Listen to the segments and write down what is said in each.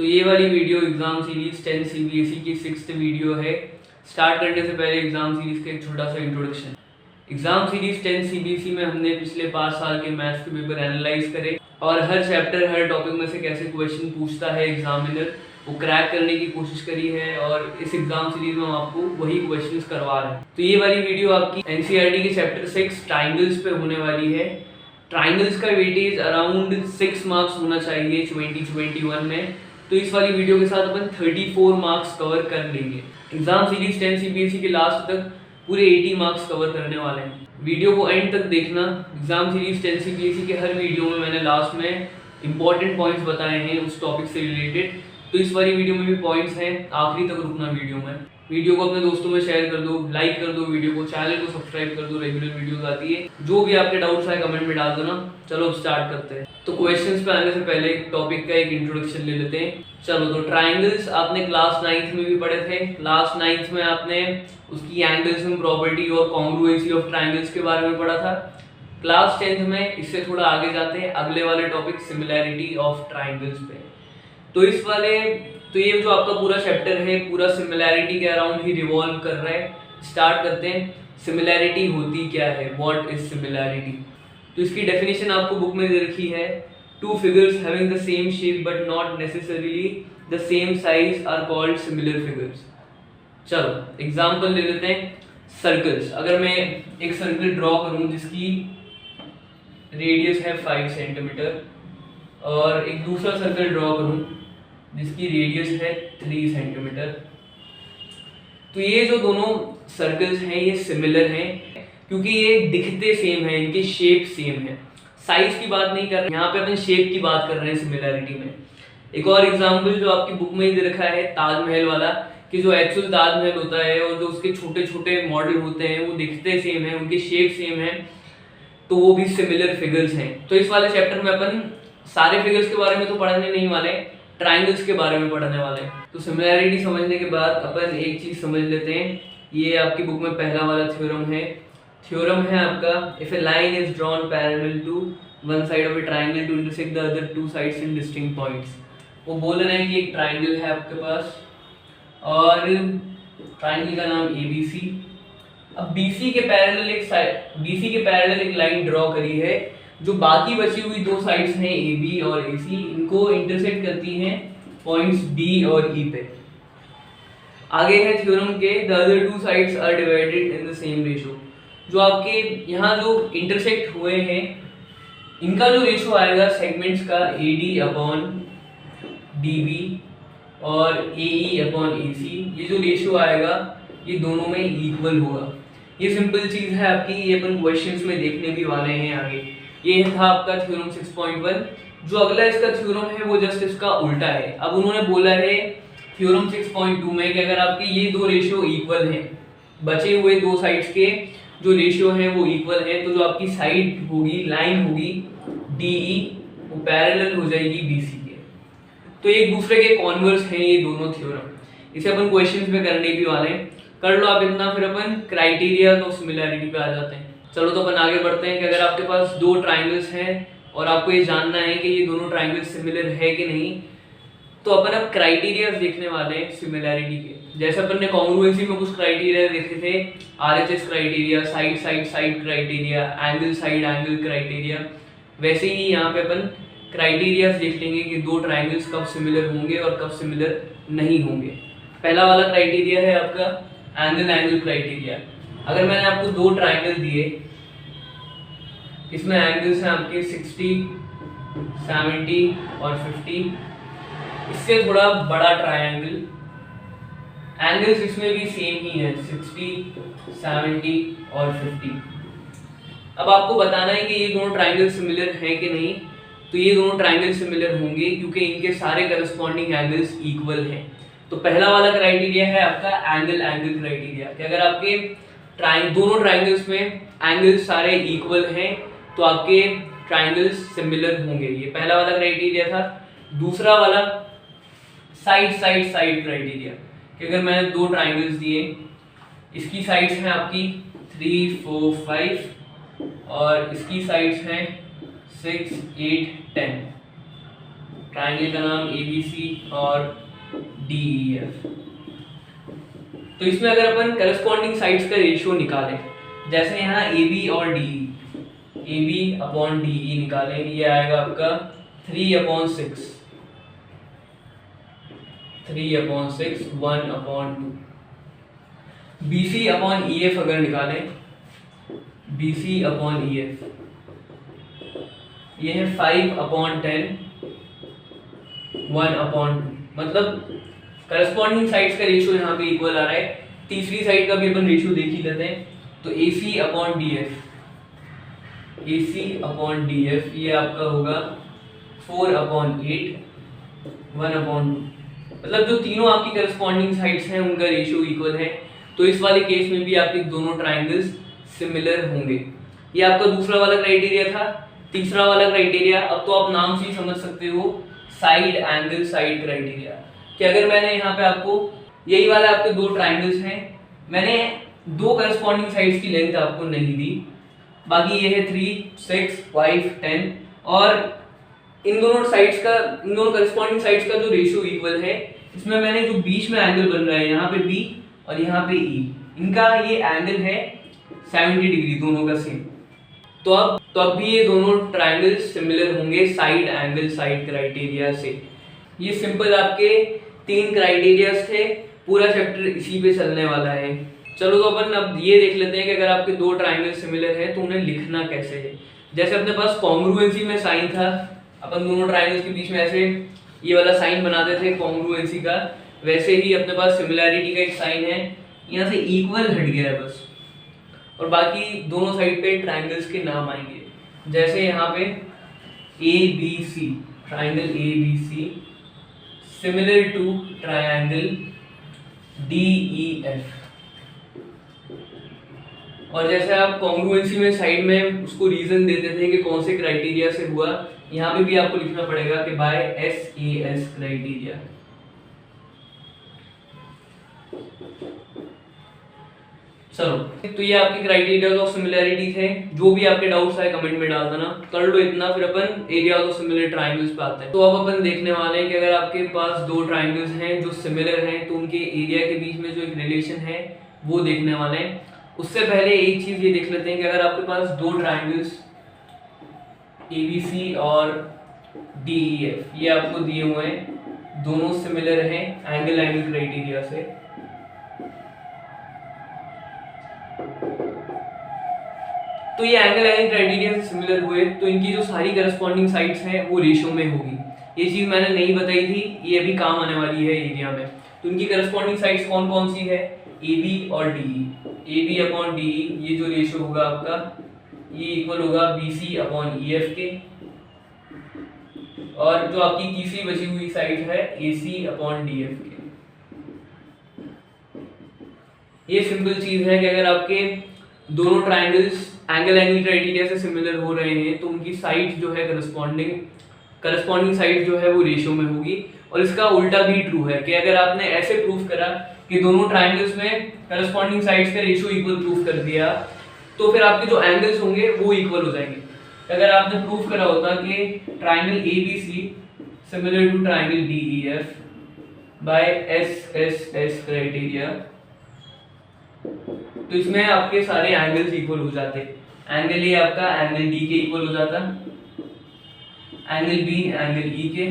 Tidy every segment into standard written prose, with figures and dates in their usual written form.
तो ये वाली वीडियो एग्जाम सीरीज 10 सीबीएसई की 6th वीडियो है। स्टार्ट करने से पहले एग्जाम सीरीज का एक छोटा सा इंट्रोडक्शन। एग्जाम सीरीज 10 सीबीएसई में हमने पिछले 5 साल के मैथ्स के पेपर एनालाइज करे और हर चैप्टर हर टॉपिक में से कैसे क्वेश्चन पूछता है एग्जामिनर वो क्रैक करने की कोशिश करी है और इस एग्जाम सीरीज में हम आपको वही क्वेश्चंस करवा रहे हैं। तो ये वाली वीडियो आपकी एनसीईआरटी के चैप्टर 6 ट्राइंगल्स पे होने वाली है। ट्राइंगल्स का वेटेज अराउंड 6 मार्क्स होना चाहिए 2021 में, तो इस वाली वीडियो के साथ अपन 34 मार्क्स कवर कर लेंगे। एग्जाम सीरीज 10 सीबीएसई के लास्ट तक पूरे 80 मार्क्स कवर करने वाले हैं। वीडियो को एंड तक देखना। एग्जाम सीरीज 10 सीबीएसई के हर वीडियो में मैंने लास्ट में इंपॉर्टेंट पॉइंट्स बताए हैं उस टॉपिक से रिलेटेड, तो इस वाली वीडियो में भी पॉइंट्स हैं, आखिरी तक रुकना वीडियो में। वीडियो को अपने दोस्तों में शेयर कर दो, लाइक कर दो वीडियो को, चैनल को सब्सक्राइब कर दो, रेगुलर वीडियोस आती है। जो भी आपके डाउट्स आए कमेंट में डाल दो ना। चलो अब स्टार्ट करते हैं। तो क्वेश्चंस पे आने से पहले टॉपिक का एक इंट्रोडक्शन ले लेते हैं। चलो, तो ट्राइंगल्स आपने क्लास 9th में भी पढ़े थे। क्लास 9th में आपने उसकी एंगल्स प्रॉपर्टी और कॉन्ग्रुएंसी ऑफ ट्राइंगल्स के बारे में पढ़ा था। क्लास 10th में इससे थोड़ा आगे जाते हैं, अगले वाले टॉपिक सिमिलैरिटी ऑफ ट्राइंगल्स पे। तो ये जो आपका पूरा चैप्टर है पूरा सिमिलैरिटी के अराउंड ही रिवॉल्व कर रहा है। स्टार्ट करते हैं। सिमिलैरिटी होती क्या है, व्हाट इज सिमिलैरिटी। तो इसकी डेफिनेशन आपको बुक में दे रखी है। Two figures having the same shape but not necessarily the same size are called similar figures. चलो एग्जांपल ले लेते हैं। सर्कल्स, अगर मैं एक सर्कल ड्रॉ करूं जिसकी रेडियस है 5 सेंटीमीटर और एक दूसरा सर्कल ड्रॉ करूं जिसकी रेडियस है 3 सेंटीमीटर, तो ये जो दोनों सर्कल्स हैं ये सिमिलर हैं क्योंकि ये दिखते सेम हैं, इनके शेप सेम है। साइज की बात नहीं कर रहे, यहाँ पे अपन शेप की बात कर रहे हैं सिमिलैरिटी में। एक और एग्जांपल जो आपकी बुक में ही दे रखा है ताजमहल वाला, कि जो एक्चुअल ताजमहल होता है और जो उसके छोटे छोटे मॉडल होते हैं वो दिखते सेम है, उनके शेप सेम है, तो वो भी सिमिलर फिगर्स हैं। तो इस वाले चैप्टर में अपन सारे फिगर्स के बारे में तो पढ़ने नहीं वाले, ट्राइंगल्स के बारे में पढ़ने वाले हैं। तो सिमिलैरिटी समझने के बाद अपन एक चीज समझ लेते हैं। ये आपकी बुक में पहला वाला थ्योरम है। थ्योरम है आपका, if a line is drawn parallel to one side of a triangle to intersect the other two sides in distinct points. वो बोल रहे हैं कि एक ट्राइंगल है आपके पास और ट्राइंगल का नाम ABC। अब BC के पैरेलल एक लाइन ड्रॉ करी है जो बाकी बची हुई दो साइड्स हैं AB और AC, इनको इंटरसेक्ट करती हैं पॉइंट्स D और E पे। आगे है थ्योरम के the other two sides are divided in the same ratio. जो आपके यहाँ जो इंटरसेक्ट हुए हैं इनका जो रेशियो आएगा सेगमेंट्स का AD अपॉन DB और AE अपॉन AC, ये जो रेशियो आएगा ये दोनों में इक्वल होगा। ये सिंपल चीज है आपकी, ये अपन क्वेश्चंस में देखने भी वाले हैं आगे। ये था आपका थ्योरम 6.1। जो अगला इसका थ्योरम है वो जस्ट इसका उल्टा है। अब उन्होंने बोला है थ्योरम 6.2 में कि अगर आपके ये दो रेशियो इक्वल हैं, बचे हुए दो साइड्स के जो रेशियो है वो इक्वल है, तो जो आपकी साइड होगी, लाइन होगी DE, वो पैरेलल हो जाएगी BC के। तो एक दूसरे के कॉन्वर्स हैं ये दोनों थ्योरम। इसे अपन क्वेश्चंस में करने भी वाले हैं। कर लो आप इतना, फिर अपन क्राइटेरिया ऑफ सिमिलैरिटी पे आ जाते हैं। चलो तो अपन आगे बढ़ते हैं कि अगर आपके पास दो ट्राइंगल्स हैं और आपको ये जानना है कि ये दोनों ट्राइंगल्स सिमिलर है कि नहीं, तो अपन अब क्राइटेरिया देखने वाले हैं सिमिलैरिटी के। जैसे अपन ने कॉन्ग्रुएंसी में कुछ क्राइटेरिया देखे थे, RHS criteria, side side side criteria, angle side angle criteria, वैसे ही यहाँ पे अपन क्राइटेरिया देख लेंगे कि दो ट्राइंगल्स कब सिमिलर होंगे और कब सिमिलर नहीं होंगे। पहला वाला क्राइटेरिया है आपका एंगल एंगल क्राइटेरिया। अगर मैंने आपको दो ट्राइंगल दिए, इसमें एंगल्स हैं आपके 60, 70 और 50, इससे थोड़ा बड़ा ट्राइंगल, एंगल्स इसमें भी सेम ही है 60, 70 और 50। अब आपको बताना है कि ये दोनों ट्राइंगल सिमिलर हैं कि नहीं। तो ये दोनों ट्राइंगल सिमिलर होंगे क्योंकि इनके सारे करस्पॉन्डिंग एंगल्स इक्वल हैं। तो पहला वाला क्राइटेरिया है आपका एंगल एंगल क्राइटेरिया कि अगर आपके दोनों ट्राइंगल्स में एंगल्स सारे इक्वल हैं तो आपके ट्राइंगल्स सिमिलर होंगे। ये पहला वाला क्राइटेरिया था। दूसरा वाला साइड साइड साइड क्राइटेरिया कि अगर मैंने दो ट्राइंगल्स दिए, इसकी साइड्स हैं आपकी 3, 4, 5 और इसकी साइड्स हैं 6, 8, 10। ट्राइंगल का नाम ABC और DEF। तो इसमें अगर अपन करस्पॉन्डिंग साइड्स का रेशियो निकालें, जैसे यहाँ AB और DE, AB अपॉन DE निकालें, ये आएगा आपका 3/6, 3/6, 1/2। BC अपॉन EF अगर निकालें, BC अपॉन EF ये है 5/10, 1/2। मतलब करस्पॉन्डिंग साइड्स का रेशियो यहाँ पे इक्वल आ रहा है। तीसरी साइड का भी अपन रेशियो देख ही लेते हैं। तो AC upon DF, AC upon DF ये आपका होगा 4/8, 1/2। मतलब जो तीनों आपकी करस्पॉन्डिंग साइड्स हैं उनका रेशियो इक्वल है। तो इस वाले केस में भी आपके दोनों ट्राइंगल्स सिमिलर होंगे। ये आपका दूसरा वाला क्राइटेरिया था। तीसरा वाला क्राइटेरिया, अब तो आप नाम से ही समझ सकते हो, साइड एंगल साइड क्राइटेरिया। कि अगर मैंने यहाँ पे आपको यही वाला आपके दो ट्राइंगल्स हैं, मैंने दो करस्पॉन्डिंग साइड्स की लेंथ आपको नहीं दी, बाकी ये है 3, 6, 5, 10 और इन दोनों करस्पॉन्डिंग साइड्स का जो रेशियो इक्वल है, इसमें मैंने जो बीच में एंगल बन रहा है यहाँ पे B और यहाँ पे E, इनका ये एंगल है 70 डिग्री, दोनों का सेम। तो अब भी ये दोनों ट्राइंगल्स सिमिलर होंगे साइड एंगल साइड क्राइटेरिया से। ये सिंपल आपके 3 क्राइटेरियाज थे। पूरा चैप्टर इसी पे चलने वाला है। चलो तो अपन अब ये देख लेते हैं कि अगर आपके दो ट्राइंगल सिमिलर है तो उन्हें लिखना कैसे है। जैसे अपने पास कॉन्ग्रुएंसी में साइन था, अपन दोनों ट्राइंगल्स के बीच में ऐसे ये वाला साइन बनाते थे कॉन्ग्रुएंसी का, वैसे ही अपने पास सिमिलैरिटी का एक साइन है, यहाँ से इक्वल हट गया है बस, और बाकी दोनों साइड पे ट्राइंगल्स के नाम आएंगे। जैसे यहाँ पे ABC, triangle ABC similar to triangle DEF। और जैसे आप कॉन्ग्रुएंसी में साइड में उसको रीजन देते थे कि कौन से क्राइटेरिया से हुआ, यहाँ पे भी आपको लिखना पड़ेगा कि बाय SAS क्राइटेरिया। चलो तो ये आपके क्राइटेरिया ऑफ सिमिलैरिटी थे। जो भी आपके डाउट्स आए कमेंट में डाल देना। कर लो इतना, फिर अपन एरिया ऑफ सिमिलर ट्राइंगल्स पे आते हैं। तो अब अपन देखने वाले हैं कि अगर आपके पास दो ट्राइंगल्स हैं जो सिमिलर हैं तो उनके एरिया के बीच में जो एक रिलेशन है वो देखने वाले हैं। उससे पहले एक चीज ये देख लेते हैं कि अगर आपके पास दो ट्राइंगल्स ABC और DEF ये आपको दिए हुए हैं, दोनों सिमिलर हैं एंगल क्राइटेरिया से, तो ये एंगल क्राइटेरिया से सिमिलर हुए तो इनकी जो सारी करस्पॉन्डिंग साइड्स हैं वो रेशियो में होगी। ये चीज मैंने नहीं बताई थी, ये अभी काम आने वाली है एरिया में। तो इनकी करस्पॉन्डिंग साइड्स कौन कौन सी है, AB और DE। AB अपॉन DE ये जो रेशियो होगा आपका, ये इक्वल होगा BC अपॉन EF के, और जो आपकी तीसरी बची हुई साइड है AC अपॉन DF के। ये सिंपल चीज है कि अगर आपके दोनों ट्राइंगल्स एंगल क्राइटेरिया से सिमिलर हो रहे हैं तो उनकी साइड जो है करस्पॉन्डिंग साइड जो है वो रेशियो में होगी। और इसका उल्टा भी ट्रू है कि अगर आपने ऐसे प्रूफ करा कि दोनों ट्राइंगल्स में करस्पॉन्डिंग साइड्स का रेशियो इक्वल प्रूफ कर दिया, तो फिर आपके जो एंगल्स होंगे वो इक्वल हो जाएंगे। अगर आपने प्रूफ करा होता कि triangle ABC similar to triangle DEF by SSS criteria, तो इसमें आपके सारे एंगल्स इक्वल हो जाते। एंगल A आपका एंगल D के इक्वल हो जाता, एंगल B एंगल E के,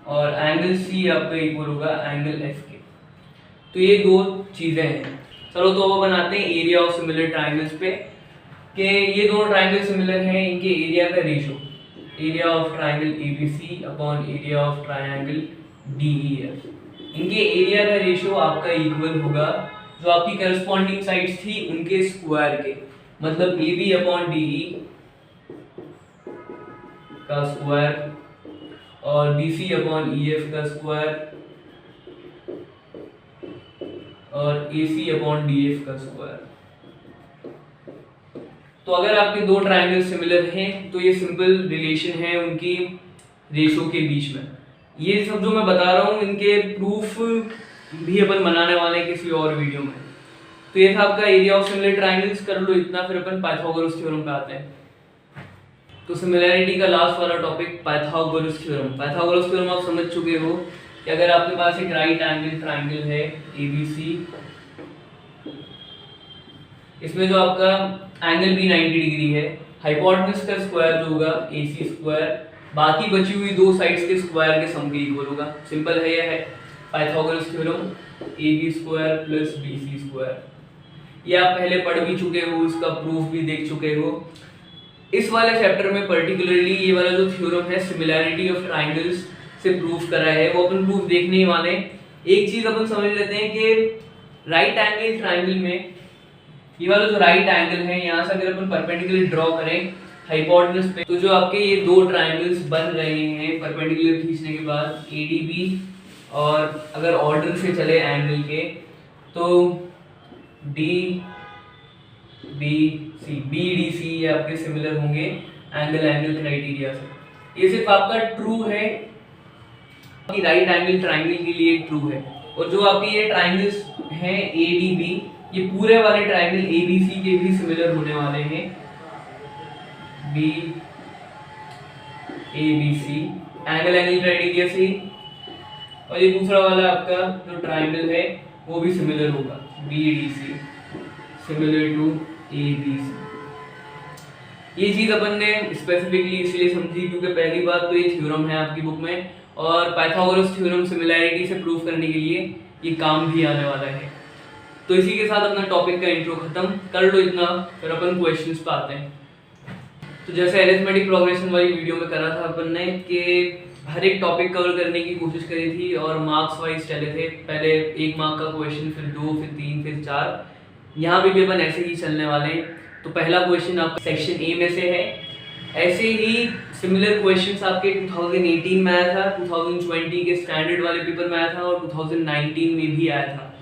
और एंगल C आपका इक्वल होगा एंगल F के। तो ये दो चीजें हैं। चलो तो अब बनाते हैं एरिया ऑफ सिमिलर ट्राइंगल्स पे कि ये दोनों ट्राइंगल सिमिलर हैं, इनके एरिया का ratio, area of triangle ABC upon area of triangle DEF, इनके एरिया का रेशियो आपका इक्वल होगा जो आपकी करस्पॉन्डिंग साइड्स थी उनके स्क्वायर के। मतलब AB अपॉन DE का स्क्वायर और BC अपॉन EF का स्क्वायर और AC अपॉन DF का स्क्वायर। तो अगर आपके दो ट्राइंगल सिमिलर हैं तो ये सिंपल रिलेशन है उनकी रेशियो के बीच में। ये सब जो मैं बता रहा हूँ इनके प्रूफ भी अपन बनाने वाले हैं किसी और वीडियो में। तो ये था आपका एरिया ऑफ सिमिलर ट्राइंगल्स। कर लो इतना, फिर अपन पाइथागोरस थ्योरम पे आते हैं। तो सिमिलैरिटी का लास्ट वाला topic Pythagoras theorem. Pythagoras theorem आप समझ चुके हो कि अगर आपके पास एक राइट एंगल ट्राइंगल है ABC, इसमें जो आपका एंगल भी 90 डिग्री है, हाइपोटेन्यूज का स्क्वायर जो होगा AC स्क्वायर बाकी बची हुई दो साइड्स के स्क्वायर के सम के इक्वल होगा। सिंपल है, यह है Pythagoras theorem, AB square plus BC square. ये आप पहले पढ़ भी चुके हो, इसका प्रूफ भी देख चुके हो। इस वाले चैप्टर में पर्टिकुलरली ये वाला जो थ्योरम है सिमिलैरिटी ऑफ ट्राइंगल्स से प्रूफ करा है, वो अपन प्रूफ देखने ही वाले। एक चीज अपन समझ लेते हैं कि राइट एंगल ट्राइंगल में ये वाला जो राइट एंगल है, यहाँ से अगर अपन परपेंडिकुलर ड्रॉ करें हाइपोटेन्यूज पे, तो जो आपके ये दो ट्राइंगल्स बन रहे हैं परपेंडिकुलर खींचने के बाद ADB, और अगर ऑर्डर से चले एंगल के तो BDC ये आपके सिमिलर होंगे एंगल क्राइटेरिया से। ये सिर्फ आपका ट्रू है कि राइट एंगल ट्राइंगल के लिए ट्रू है। और जो आपके ये ट्राइंगल्स हैं ADB, ये पूरे वाले ट्राइंगल ABC के भी सिमिलर होने वाले हैं, BABC एंगल क्राइटेरिया से। और ये दूसरा वाला आपका जो ट्राइंगल है वो भी सिमिलर होगा, BDC सिमिलर टू ABC। ये चीज अपन ने स्पेसिफिकली इसलिए समझी क्योंकि पहली बात तो ये थ्योरम है आपकी बुक में, और पाइथागोरस थ्योरम सिमिलैरिटी से प्रूव करने के लिए ये काम भी आने वाला है। तो इसी के साथ अपना टॉपिक का इंट्रो खत्म कर लो इतना, फिर अपन क्वेश्चंस पे आते हैं। तो जैसे अरिथमेटिक प्रोग्रेशन वाली वीडियो में करा था अपन ने कि हर एक टॉपिक कवर करने की कोशिश करी थी और मार्क्स वाइज चले थे, पहले 1 मार्क का क्वेश्चन, फिर 2, फिर 3, फिर 4। यहाँ भी अपन ऐसे ही चलने वाले हैं। तो पहला क्वेश्चन आपका सेक्शन A में से है। ऐसे ही सिमिलर क्वेश्चंस आपके 2018 में आया था, 2020 के स्टैंडर्ड वाले पेपर में आया था और 2019 में भी आया था।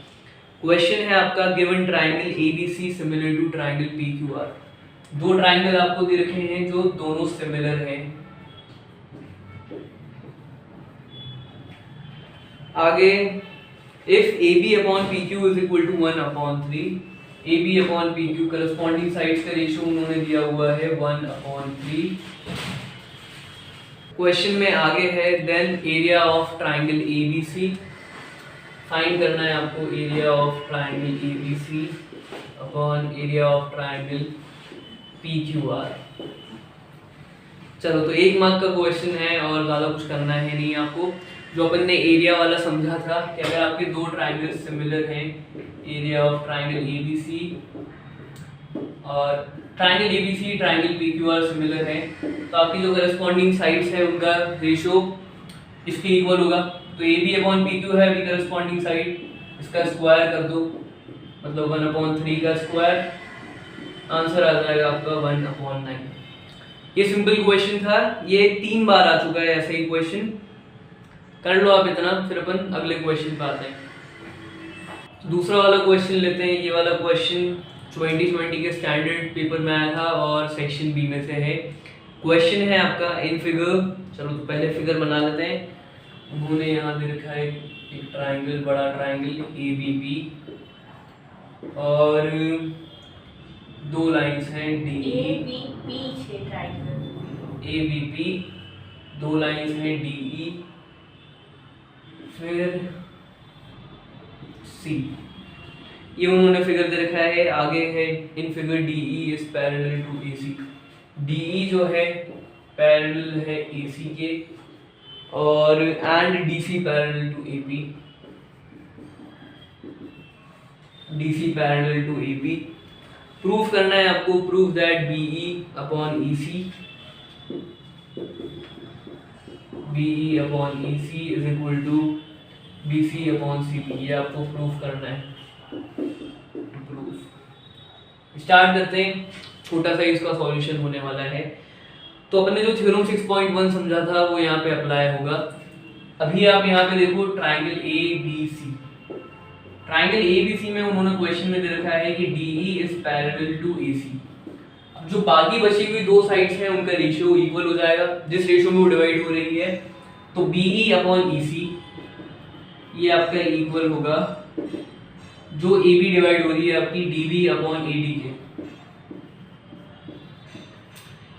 क्वेश्चन है आपका given triangle ABC similar to triangle PQR। दो ट्राइंगल आपको दे रखे हैं जो दोनों सिमिलर हैं। आगे if AB upon PQ is equal to 1/3, AB upon PQ corresponding sides का रेशियो उन्होंने दिया हुआ है 1/3। क्वेश्चन में आगे है then area of triangle ABC, find करना है आपको area of triangle ABC upon area of triangle PQR। चलो तो 1 मार्क का क्वेश्चन है और ज़्यादा कुछ करना है नहीं आपको। जो अपन ने एरिया वाला समझा था कि अगर आपके दो ट्राइंगल सिमिलर हैं, एरिया ऑफ ट्राइंगल ABC और triangle ABC triangle PQR similar है, तो आपकी जो करस्पॉन्डिंग साइड्स है उनका रेशियो इसके इक्वल होगा। तो AB अपॉन PQ है भी करस्पॉन्डिंग साइड, इसका स्क्वायर कर दो, मतलब 1/3 का स्क्वायर, आंसर आ जाएगा आपका 1/9। ये सिंपल क्वेश्चन था, ये 3 बार आ चुका है ऐसे ही क्वेश्चन। कर लो आप इतना, फिर अपन अगले क्वेश्चन पे आते हैं। तो दूसरा वाला क्वेश्चन लेते हैं। ये वाला क्वेश्चन 2020 के स्टैंडर्ड पेपर में आया था और सेक्शन B में से है। क्वेश्चन है आपका इन फिगर। चलो तो पहले फिगर बना लेते हैं। उन्होंने यहाँ दे रखा है एक ट्राइंगल, बड़ा ट्राइंगल ABP और दो लाइंस हैं ABP, दो लाइंस हैं DE, फिर C। ये उन्होंने फिगर दे रखा है। आगे है in figure DE is parallel to AC। DE जो है पैरेलल है AC के और and DC parallel to AP, DC parallel to AP। Proof करना है आपको, proof that BE upon EC is equal to BC upon CP। ये आपको प्रूफ करना है। प्रूफ स्टार्ट करते हैं। छोटा सा इसका सॉल्यूशन होने वाला है। तो अपने जो थ्योरम 6.1 समझा था वो यहाँ पे अप्लाई होगा। अभी आप यहाँ पे देखो ट्राइंगल ABC। ट्राइंगल ABC में उन्होंने क्वेश्चन में दे रखा है कि DE is parallel to AC। अब जो बाकी बची हुई दो साइड्स हैं उनका रेशियो इक्वल हो जाएगा, जिस रेशियो में वो डिवाइड हो रही है। तो BE अपॉन EC ये आपका इक्वल होगा जो AB डिवाइड हो रही है आपकी DB अपॉन AD के।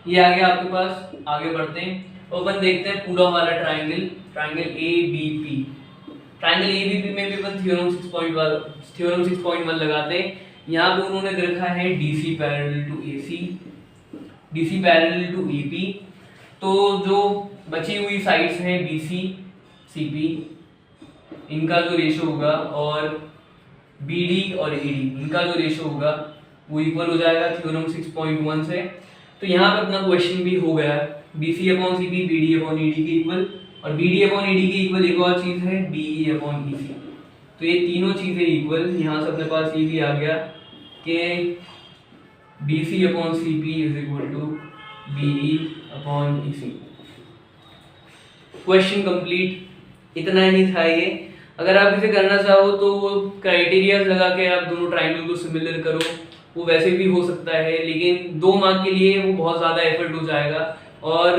ये आ गया आपके पास। आगे बढ़ते हैं और अपन देखते हैं पूरा वाला triangle A B P. Triangle A B P में भी अपन थ्योरम 6.1 लगाते हैं। यहाँ पे उन्होंने दे रखा है DC parallel to AC, DC parallel to EP. तो जो बची हुई साइड्स हैं बीसी सीपी, इनका जो रेशो होगा और बीडी और एडी इनका जो रेशो होगा वो इक्वल हो जाएगा थ्योरम 6.1 से। तो यहाँ पे अपना क्वेश्चन भी हो गया, BC upon CP BD upon ED के इक्वल, और बीडी अपॉन ईडी के इक्वल एक और चीज है बीई अपॉन ईसी। तो ये तीनों चीजें इक्वल, यहाँ से अपने पास ये भी आ गया कि BC upon CP is equal to BE upon EC. Question complete, इतना ही था ये। अगर आप इसे करना चाहो तो वो क्राइटेरिया लगा के आप दोनों ट्राइंगल को सिमिलर करो, वो वैसे भी हो सकता है, लेकिन 2 मार्क के लिए वो बहुत ज़्यादा एफर्ट हो जाएगा और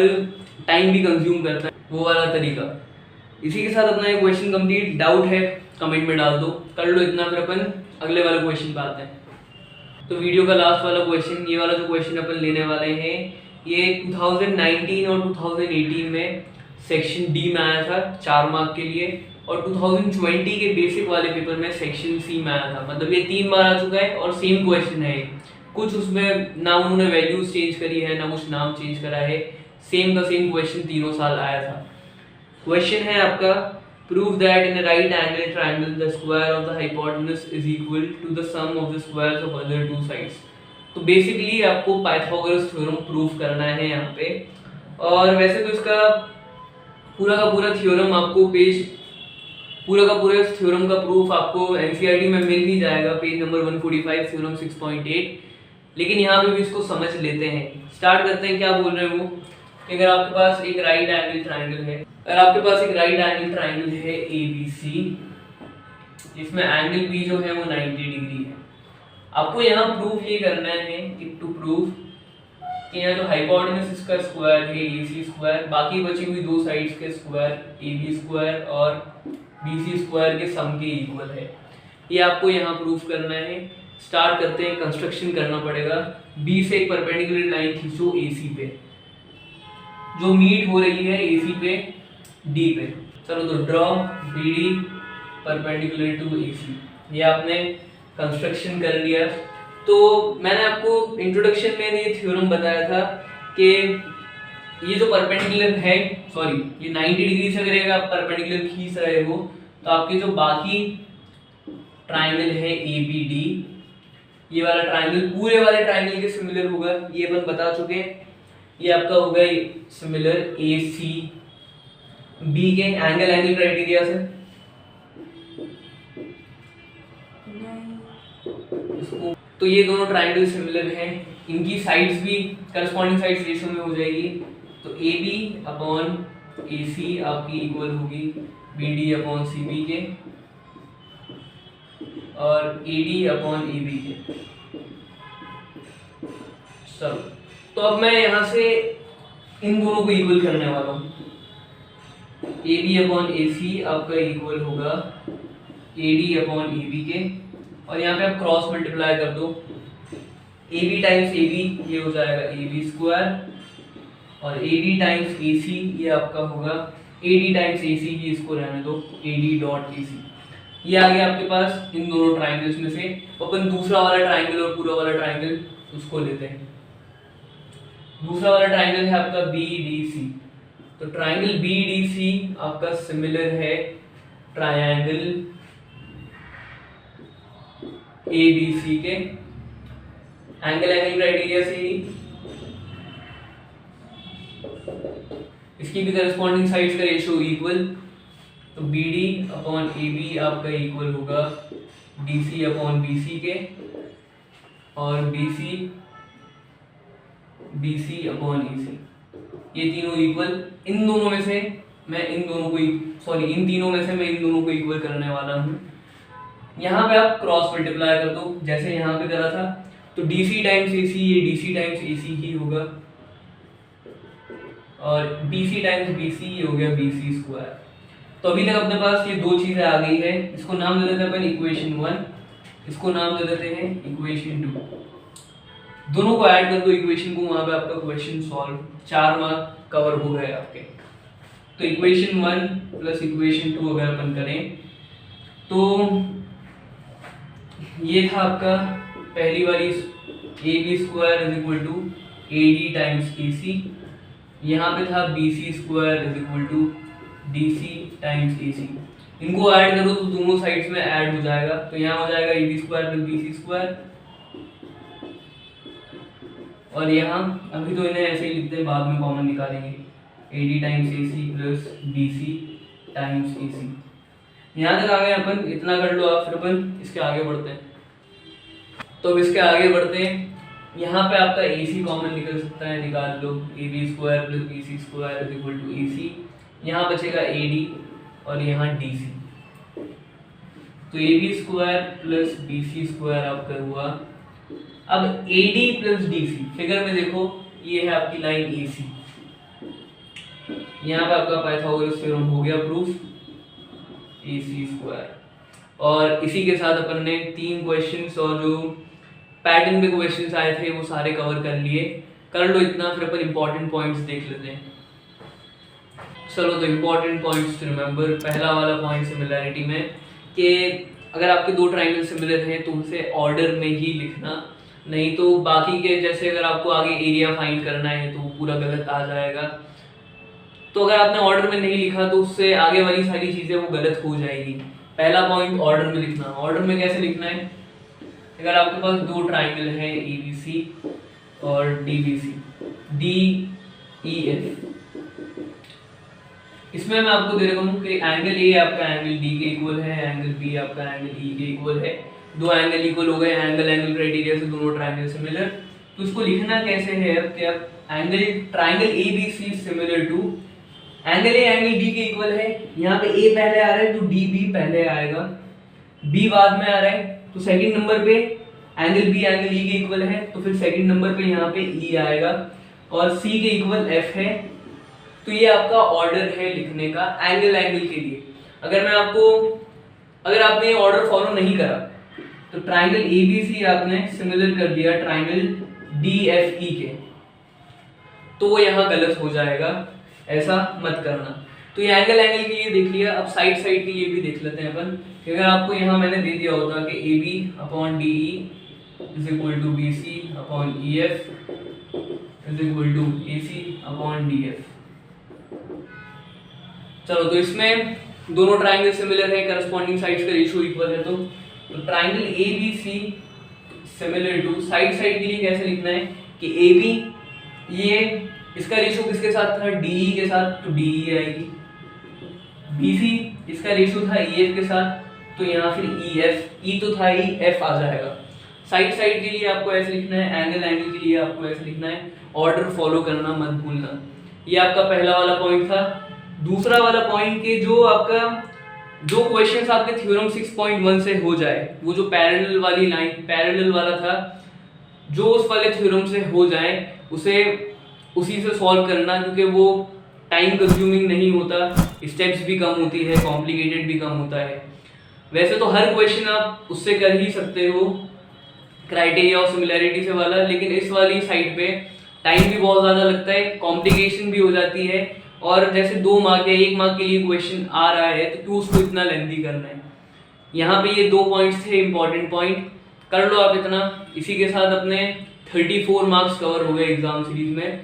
टाइम भी कंज्यूम करता है, वो वाला तरीका। इसी के साथ अपना ये क्वेश्चन कंप्लीट। डाउट है कमेंट में डाल दो, कर लो इतना, फिर अपन अगले वाले क्वेश्चन पे आते हैं। तो वीडियो का लास्ट वाला क्वेश्चन, ये वाला जो क्वेश्चन अपन लेने वाले हैं, ये 2019 और 2018 में सेक्शन डी में आया था 4 मार्क के लिए, और 2020 के बेसिक वाले पेपर में सेक्शन सी में आया था। मतलब ये 3 बार आ चुका है और सेम क्वेश्चन है। कुछ उसमें ना उन्होंने वैल्यूज चेंज करी है, ना कुछ नाम चेंज करा है, सेम का सेम क्वेश्चन तीनों साल आया था। क्वेश्चन है आपका, prove that in a right angle triangle the square of the hypotenuse is equal to the sum of the squares of other 2 sides. तो बेसिकली आपको पाइथागोरस थ्योरम प्रूव करना है यहाँ पे। और वैसे तो इसका पूरा का पूरा थ्योरम आपको पूरा का पूरा थ्योरम का प्रूफ आपको एनसीईआरटी में मिल ही जाएगा, पेज नंबर 145 थ्योरम 6.8। लेकिन यहाँ पे भी इसको समझ लेते हैं। स्टार्ट करते हैं। क्या बोल रहे हैं वो कि अगर आपके पास एक राइट एंगल ट्राइंगल है, ABC, जिसमें एंगल बी जो है वो 90 डिग्री है। आपको यहाँ प्रूफ ये करना है कि टू प्रूव कि यहाँ जो हाइपोटेनस इसका स्क्वायर है AC स्क्वायर, बाकी बची हुई 2 साइड्स के स्क्वायर AB स्क्वायर और BC स्क्वायर के सम के इक्वल है। ये आपको यहाँ प्रूफ करना है। स्टार्ट करते हैं, कंस्ट्रक्शन करना पड़ेगा। B से एक परपेंडिकुलर लाइन खींचो AC पे, जो मीट हो रही है AC पे D पे। चलो तो draw BD perpendicular to AC। ये आपने कंस्ट्रक्शन कर लिया। तो मैंने आपको इंट्रोडक्शन में ये थ्योरम बताया था कि ये जो परपेंडिकुलर है, सॉरी ये 90 डिग्री से अगर आप परपेंडिकुलर खींच रहे हो तो आपके जो बाकी ट्राइंगल है ABD, ये वाला ट्राइंगल पूरे वाले ट्राइंगल के सिमिलर होगा, ये अपन बता चुके हैं। ये आपका होगा सिमिलर ACB के एंगल क्राइटेरिया से। तो ये दोनों ट्राइंगल सिमिलर हैं, इनकी साइड्स भी करस्पॉन्डिंग साइड्स रेशियो में हो जाएगी। तो AB अपॉन AC आपकी इक्वल होगी BD अपॉन CB के और AD अपॉन AB के। चलो तो अब मैं यहाँ से इन दोनों को इक्वल करने वाला हूँ। AB अपॉन AC आपका इक्वल होगा AD अपॉन AB के, और यहाँ पे आप क्रॉस मल्टीप्लाई कर दो। AB टाइम्स AB ये हो जाएगा AB स्क्वायर, और AD टाइम्स AC ये आपका होगा AD टाइम्स AC ही, इसको रहने दो AD डॉट AC। ये आ गया आपके पास इन दोनों ट्राइंगल्स में से। अपन दूसरा वाला ट्राइंगल और पूरा वाला ट्राइंगल उसको लेते हैं। दूसरा वाला ट्राइंगल है आपका BDC। तो ट्राइंगल BDC आपका सिमिलर है ट्राइंगल ABC के एंगल क्राइटेरिया से ही। इसकी भी करस्पॉन्डिंग साइड्स का रेशियो इक्वल। तो BD अपॉन AB आपका इक्वल होगा DC अपॉन BC के, और BC अपॉन EC। ये तीनों इक्वल। इन दोनों में से मैं इन तीनों में से मैं इन दोनों को इक्वल करने वाला हूँ। यहाँ पे आप क्रॉस मल्टीप्लाई कर दो जैसे यहाँ पे करा था। तो DC टाइम्स AC ये DC टाइम्स AC ही होगा, और BC टाइम्स BC ये हो गया BC स्क्वायर। तो अभी तक अपने पास ये 2 चीजें आ गई है। इसको नाम दे देते हैं अपन इक्वेशन 1, इसको नाम दे देते हैं इक्वेशन 2। दोनों को ऐड कर दो इक्वेशन को, वहां पे आपका क्वेश्चन सॉल्व, 4 मार्क कवर हो गए आपके। तो इक्वेशन 1 प्लस इक्वेशन 2 अगर अपन करें तो ये था आपका पहली वाली A B square is equal to A D times A C, यहाँ पे था B C square is equal to D C times A C. इनको ऐड करो तो दोनों साइड्स में ऐड हो जाएगा, तो यहाँ हो जाएगा A B square plus B C square, और यहाँ अभी तो इन्हें ऐसे ही लिखते हैं, बाद में कॉमन निकालेंगे, A D times A C plus B C times A C. यहाँ तक आ गए अपन, इतना कर लो आप, फिर अपन इसके आगे बढ़ते हैं। तो अब इसके आगे बढ़ते हैं, यहाँ पे आपका ए सी कॉमन निकल सकता है, निकाल लो, A B square plus B C square is equal to A C, यहाँ बचेगा ए डी और यहाँ डी सी। तो A B square plus B C square आपका हुआ। अब A D plus D C, figure में देखो ये है आपकी लाइन ए सी, यहाँ पे आपका पाइथागोरस थ्योरम हो गया प्रूफ, ए सी स्क्वायर। और इसी के साथ अपन ने 3 क्वेश्चंस और जो पैटर्न पे क्वेश्चंस आए थे वो सारे कवर कर लिए। कर लो इतना, फिर अपन इंपॉर्टेंट पॉइंट्स देख लेते हैं। चलो तो इंपॉर्टेंट पॉइंट्स रिमेंबर, पहला वाला पॉइंट सिमिलैरिटी में कि अगर आपके 2 ट्राइंगल सिमिलर हैं तो उसे ऑर्डर में ही लिखना, नहीं तो बाकी के जैसे अगर आपको आगे एरिया फाइंड करना है तो पूरा गलत आ जाएगा। तो अगर आपने ऑर्डर में नहीं लिखा तो उससे आगे वाली सारी चीज़ें वो गलत हो जाएगी। पहला पॉइंट ऑर्डर में लिखना। ऑर्डर में कैसे लिखना है, अगर आपके पास 2 ट्राइंगल हैं ए बी सी और D B C, D E F, इसमें मैं आपको दे रहा हूँ कि एंगल ए आपका एंगल डी के इक्वल है, एंगल बी आपका एंगल ई के इक्वल है। 2 एंगल इक्वल हो गए, एंगल एंगल क्राइटेरिया से दोनों ट्राइंगल सिमिलर। तो इसको लिखना कैसे है अब कि अब angle triangle A B C similar to angle A angle D के इक्वल है। यहाँ पे ए पहले आ रहा है तो डी बी पहले आएगा, बी बाद में आ रहा है तो सेकंड नंबर पे एंगल बी एंगल ई के इक्वल है, तो फिर सेकंड नंबर पे यहाँ पे ई आएगा, और सी के इक्वल एफ है। तो ये आपका ऑर्डर है लिखने का एंगल एंगल के लिए। अगर आपने ये ऑर्डर फॉलो नहीं करा तो ट्राइंगल ए बी सी आपने सिमिलर कर दिया ट्राइंगल डी एफ ई के, तो वो यहाँ गलत हो जाएगा, ऐसा मत करना। तो ये एंगल एंगल के लिए देख लिया। अब साइड साइड के लिए भी देख लेते हैं अपन कि अगर आपको यहाँ मैंने दे दिया होता कि A B upon D E is equal to B C upon E F is equal to A C upon D F. चलो तो इसमें दोनों ट्राइंगल सिमिलर है, करस्पॉन्डिंग साइड्स का रेशियो इक्वल है, तो triangle A B C similar to, side side के लिए कैसे लिखना है कि ए बी ये इसका रेशियो किसके साथ था, डी ई के साथ, तो डी ई आएगी। बी सी इसका रेशियो था ई एफ के साथ, तो यहाँ फिर ई एफ, ई तो था ही, एफ आ जाएगा। साइड साइड के लिए आपको ऐसे लिखना है, एंगल एंगल के लिए आपको ऐसे लिखना है, ऑर्डर फॉलो करना मत भूलना। ये आपका पहला वाला पॉइंट था। दूसरा वाला पॉइंट के जो क्वेश्चंस आपके थ्योरम 6.1 से हो जाए, वो जो पैरेलल वाली लाइन, पैरेलल वाला था, जो उस वाले थ्योरम से हो जाए उसे उसी से सॉल्व करना, क्योंकि वो टाइम कंज्यूमिंग नहीं होता, स्टेप्स भी कम होती है, कॉम्प्लिकेटेड भी कम होता है। वैसे तो हर क्वेश्चन आप उससे कर ही सकते हो क्राइटेरिया और सिमिलैरिटी से वाला, लेकिन इस वाली साइड पे टाइम भी बहुत ज़्यादा लगता है, कॉम्प्लिकेशन भी हो जाती है, और जैसे 2 मार्क या 1 मार्क के लिए क्वेश्चन आ रहा है तो क्यों उसको इतना लेंथी करना है। यहाँ पे ये 2 पॉइंट्स थे इंपॉर्टेंट पॉइंट, कर लो आप इतना। इसी के साथ अपने 34 मार्क्स कवर हो गए एग्जाम सीरीज में।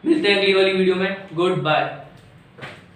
मिलते हैं अगली वाली वीडियो में। Good bye.